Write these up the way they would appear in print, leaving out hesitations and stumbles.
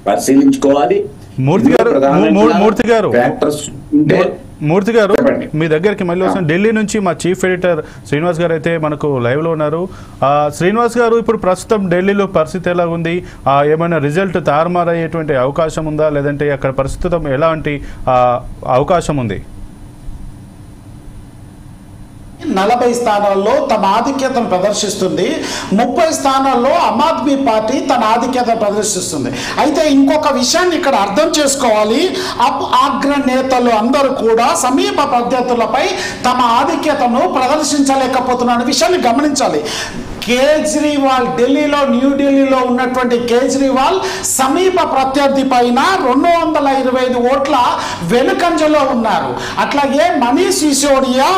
పరిశీలించుకోవాలి. మూర్తి గారు మీ దగ్గరికి మళ్ళీ వస్తాను. ఢిల్లీ నుంచి మా చీఫ్ ఎడిటర్ శ్రీనివాస్ గారు అయితే మనకు లైవ్లో ఉన్నారు. శ్రీనివాస్ గారు, ఇప్పుడు ప్రస్తుతం ఢిల్లీలో పరిస్థితి ఎలా ఉంది? ఏమైనా రిజల్ట్ తారుమారయ్యేటువంటి అవకాశం ఉందా, లేదంటే అక్కడ ప్రస్తుతం ఎలాంటి అవకాశం ఉంది? 40 స్థానాల్లో తమ ఆధిక్యతను ప్రదర్శిస్తుంది. 30 స్థానాల్లో ఆమ్ ఆద్మీ పార్టీ తన ఆధిక్యతను ప్రదర్శిస్తుంది. అయితే ఇంకొక విషయాన్ని ఇక్కడ అర్థం చేసుకోవాలి. అగ్రనేతలు అందరూ కూడా సమీప ప్రత్యర్థులపై తమ ఆధిక్యతను ప్రదర్శించలేకపోతున్న విషయాన్ని గమనించాలి. కేజ్రీవాల్ న్యూఢిల్లీలో ఉన్నటువంటి కేజ్రీవాల్ సమీప ప్రత్యర్థి పైన 225 ఓట్ల వెనుకంజలో ఉన్నారు. అట్లాగే మనీష్ సిసోడియా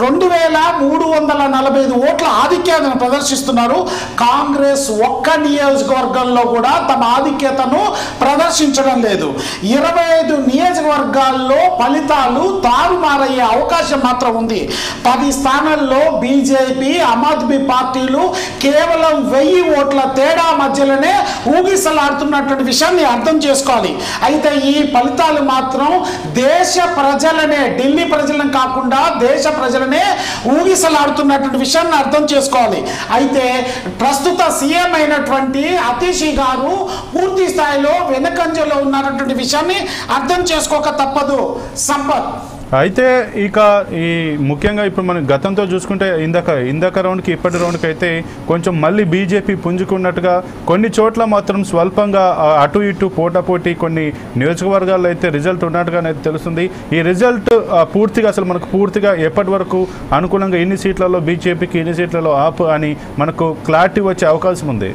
2345 ఓట్ల ఆధిక్యతను ప్రదర్శిస్తున్నారు. కాంగ్రెస్ ఒక్క నియోజకవర్గంలో కూడా తమ ఆధిక్యతను ప్రదర్శించడం లేదు. 25 నియోజకవర్గాల్లో ఫలితాలు తారుమారయ్యే అవకాశం మాత్రం ఉంది. 10 స్థానాల్లో బీజేపీ, ఆమ్ ఆద్మీ పార్టీలు కేవలం 1000 ఓట్ల తేడా మధ్యలోనే ఊగిసలాడుతున్నటువంటి విషయాన్ని అర్థం చేసుకోవాలి. అయితే ఈ ఫలితాలు మాత్రం దేశ ప్రజలనే, ఢిల్లీ ప్రజలను కాకుండా దేశ ప్రజలనే ఊగిసలాడుతున్నటువంటి విషయాన్ని అర్థం చేసుకోవాలి. అయితే ప్రస్తుత సీఎం అయినటువంటి అతీషి గారు పూర్తి స్థాయిలో వెనుకంజలో ఉన్నటువంటి విషయాన్ని అర్థం చేసుకోక తప్పదు. సంపత్, అయితే ఇక ఈ ముఖ్యంగా ఇప్పుడు మనం గతంతో చూసుకుంటే ఇందాక రౌండ్కి ఇప్పటి రౌండ్కి అయితే కొంచెం మళ్ళీ బీజేపీ పుంజుకున్నట్టుగా, కొన్ని చోట్ల మాత్రం స్వల్పంగా అటు ఇటు పోటాపోటీ కొన్ని నియోజకవర్గాల్లో అయితే రిజల్ట్ ఉన్నట్టుగా అయితే తెలుస్తుంది. ఈ రిజల్ట్ మనకు పూర్తిగా ఎప్పటి వరకు అనుకూలంగా ఇన్ని సీట్లలో బీజేపీకి, ఇన్ని సీట్లలో ఆప్ అని మనకు క్లారిటీ వచ్చే అవకాశం ఉంది?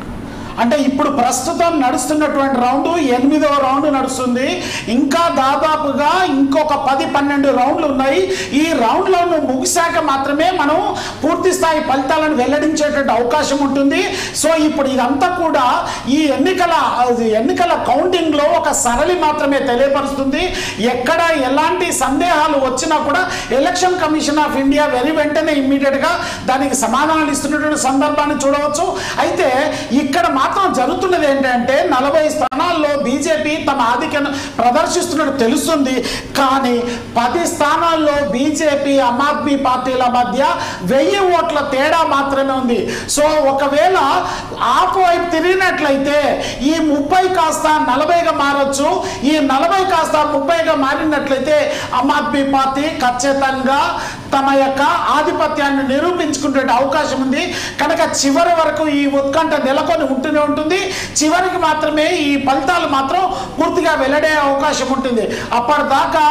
అంటే ఇప్పుడు ప్రస్తుతం నడుస్తున్నటువంటి రౌండ్ 8వ రౌండ్ నడుస్తుంది. ఇంకా దాదాపుగా ఇంకొక 10-12 రౌండ్లు ఉన్నాయి. ఈ రౌండ్లను ముగిశాక మాత్రమే మనం పూర్తి స్థాయి ఫలితాలను వెల్లడించేటువంటి అవకాశం ఉంటుంది. సో ఇప్పుడు ఇదంతా కూడా ఈ ఎన్నికల కౌంటింగ్లో ఒక సరళి మాత్రమే తెలియపరుస్తుంది. ఎక్కడ ఎలాంటి సందేహాలు వచ్చినా కూడా ఎలక్షన్ కమిషన్ ఆఫ్ ఇండియా వెంటనే ఇమ్మీడియట్గా దానికి సమాధానాలు ఇస్తున్నటువంటి సందర్భాన్ని చూడవచ్చు. అయితే ఇక్కడ మాత్రం జరుగుతున్నది ఏంటంటే 40 స్థానాల్లో బీజేపీ తమ ఆధిక్యతను ప్రదర్శిస్తున్నట్టు తెలుస్తుంది. కానీ 10 స్థానాల్లో బీజేపీ, ఆమ్ ఆద్మీ పార్టీల మధ్య 1000 ఓట్ల తేడా మాత్రమే ఉంది. సో ఒకవేళ ఆపు వైపు తిరిగినట్లయితే ఈ 30 కాస్త 40గా మారచ్చు. ఈ 40 కాస్త 30గా మారినట్లయితే ఆమ్ ఆద్మీ పార్టీ ఖచ్చితంగా తమ యొక్క ఆధిపత్యాన్ని నిరూపించుకునే అవకాశం ఉంది. కనుక చివరి వరకు ఈ ఉత్కంఠ నెలకొని ఉంటూనే ఉంటుంది. చివరికి మాత్రమే ఈ ఫలితాలు మాత్రం పూర్తిగా వెల్లడే అవకాశం ఉంటుంది. అప్పటిదాకా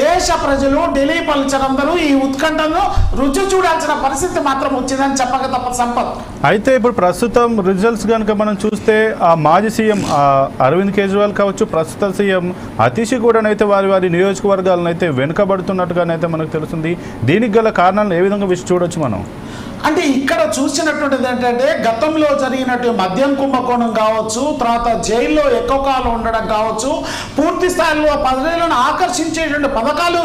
దేశ ప్రజలు, ఢిల్లీ ప్రజలందరూ ఈ ఉత్కంఠను రుచి చూడాల్సిన పరిస్థితి మాత్రం వచ్చిందని చెప్పక తప్ప సంపత్. అయితే ఇప్పుడు ప్రస్తుతం రిజల్ట్స్ కనుక మనం చూస్తే ఆ మాజీ సీఎం అరవింద్ కేజ్రీవాల్ కావచ్చు, ప్రస్తుత సీఎం అతీషి కూడానైతే వారి నియోజకవర్గాలను అయితే వెనుకబడుతున్నట్టుగానైతే మనకు తెలుస్తుంది. దీనికి గల కారణాలను ఏ విధంగా చూడొచ్చు మనం? అంటే ఇక్కడ చూసినటువంటిది ఏంటంటే గతంలో జరిగినట్టు మద్యం కుంభకోణం కావచ్చు, తర్వాత జైల్లో ఎక్కువ కాలం ఉండడం కావచ్చు, పూర్తి స్థాయిలో ప్రజలను ఆకర్షించేటువంటి పథకాలు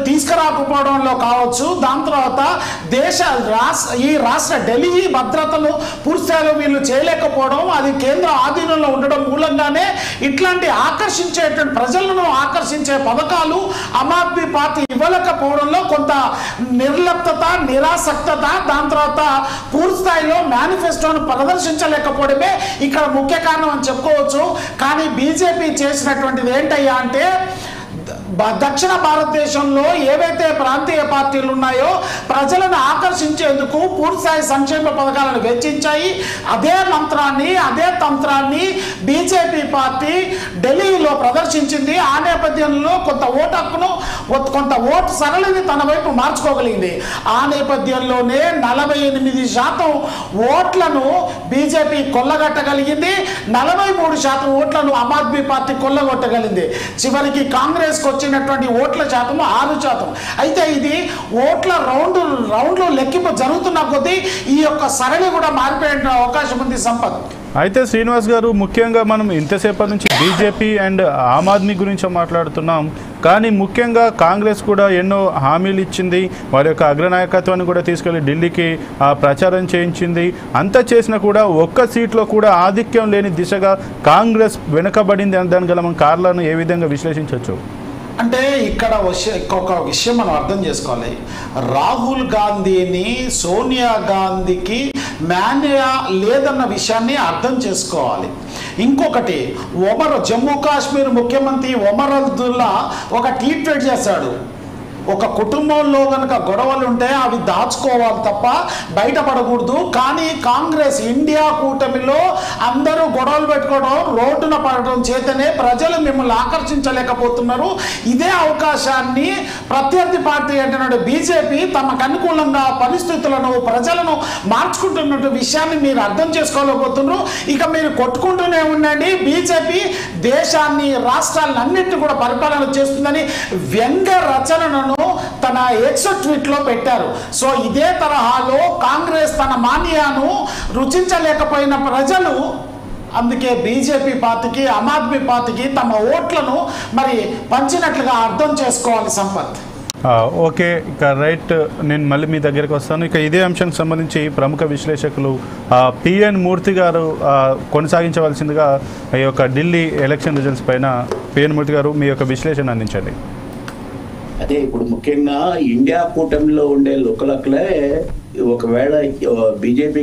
తీసుకురాకపోవడంలో కావచ్చు, దాని తర్వాత ఈ రాష్ట్ర ఢిల్లీ భద్రతను పూర్తి స్థాయిలో వీళ్ళు చేయలేకపోవడం, అది కేంద్ర ఆధీనంలో ఉండడం మూలంగానే ఇట్లాంటి ప్రజలను ఆకర్షించే పథకాలు ఆమ్ ఆద్మీ పార్టీ ఇవ్వలేకపోవడంలో కొంత నిర్లిప్తత, నిరాసక్తత, దాని తర్వాత పూర్తి స్థాయిలో మేనిఫెస్టోను ప్రదర్శించలేకపోవడమే ఇక్కడ ముఖ్య కారణం అని చెప్పుకోవచ్చు. కానీ బీజేపీ చేసినటువంటిది ఏంటయ్యా అంటే దక్షిణ భారతదేశంలో ఏవైతే ప్రాంతీయ పార్టీలు ఉన్నాయో ప్రజలను ఆకర్షించేందుకు పూర్తిస్థాయి సంక్షేమ పథకాలను వెచ్చించాయి. అదే మంత్రాన్ని, అదే తంత్రాన్ని బీజేపీ పార్టీ ఢిల్లీలో ప్రదర్శించింది. ఆ నేపథ్యంలో కొంత ఓటు హక్కును, కొంత ఓటు సరళిని తన వైపు మార్చుకోగలిగింది. ఆ నేపథ్యంలోనే 48% ఓట్లను బీజేపీ కొల్లగొట్టగలిగింది. 43% ఓట్లను ఆమ్ ఆద్మీ పార్టీ కొల్లగొట్టగలిగింది. చివరికి కాంగ్రెస్ వచ్చినటువంటి ఓట్ల శాతం 6%. అయితే ఇది ఓట్ల రౌండ్లు లెక్కింపు జరుగుతున్న కొద్దీ ఈ యొక్క సరళి కూడా మారిపోయే అవకాశం ఉంది సంపత్. అయితే శ్రీనివాస్ గారు, ముఖ్యంగా మనం ఇంతసేపటి నుంచి బీజేపీ అండ్ ఆమ్ ఆద్మీ గురించి మాట్లాడుతున్నాం. కానీ ముఖ్యంగా కాంగ్రెస్ కూడా ఎన్నో హామీలు ఇచ్చింది, వారి యొక్క అగ్రనాయకత్వాన్ని కూడా తీసుకెళ్లి ఢిల్లీకి ప్రచారం చేయించింది. అంతా చేసినా కూడా ఒక్క సీట్లో కూడా ఆధిక్యం లేని దిశగా కాంగ్రెస్ వెనుకబడింది అని దాని గల మనం కారణాలను ఏ విధంగా విశ్లేషించవచ్చు? అంటే ఇక్కడ ఒక విషయం మనం అర్థం చేసుకోవాలి. రాహుల్ గాంధీని సోనియా గాంధీకి మాన్యా లేదన్న విషయాన్ని అర్థం చేసుకోవాలి. ఇంకొకటి, జమ్మూ కాశ్మీర్ ముఖ్యమంత్రి ఒమర్ అబ్దుల్లా ఒక ట్వీట్ చేశాడు, ఒక కుటుంబంలో కనుక గొడవలు ఉంటే అవి దాచుకోవాలి తప్ప బయటపడకూడదు. కానీ కాంగ్రెస్ ఇండియా కూటమిలో అందరూ గొడవలు పెట్టుకోవడం, రోడ్డున పడడం చేతనే ప్రజలు మిమ్మల్ని ఆకర్షించలేకపోతున్నారు. ఇదే అవకాశాన్ని ప్రత్యర్థి పార్టీ అంటే బీజేపీ తమకు అనుకూలంగా పరిస్థితులను ప్రజలను మార్చుకుంటున్న విషయాన్ని మీరు అర్థం చేసుకోలేకపోతున్నారు. ఇక మీరు కొట్టుకుంటూనే ఉండండి, బీజేపీ దేశాన్ని రాష్ట్రాలను అన్నింటినీ కూడా పరిపాలన చేస్తుందని వ్యంగ్య రచనను తన ఎక్స్ ట్వీట్ లో పెట్టారు. సో ఇదే తరహాలో కాంగ్రెస్ తన మాన్యాను రుచించలేకపోయిన ప్రజలు అందుకే బీజేపీ పార్టీకి ఆమ్ ఆద్మీ పార్టీకి తమ ఓట్లను మరి పంచినట్లుగా అర్థం చేసుకోవాలి. సంపత్ ఓకే, ఇక రైట్, నేను మళ్ళీ మీ దగ్గరికి వస్తాను. ఇక ఇదే అంశానికి సంబంధించి ప్రముఖ విశ్లేషకులు పిఎన్ మూర్తి గారు కొనసాగించవలసిందిగా ఈ యొక్క ఢిల్లీ ఎలక్షన్ రిజల్ట్స్ పైన పిఎన్ మూర్తి గారు మీ యొక్క విశ్లేషణ అందించండి. అదే ఇప్పుడు ముఖ్యంగా ఇండియా కూటమిలో ఉండే లోకలకులే ఒకవేళ బీజేపీ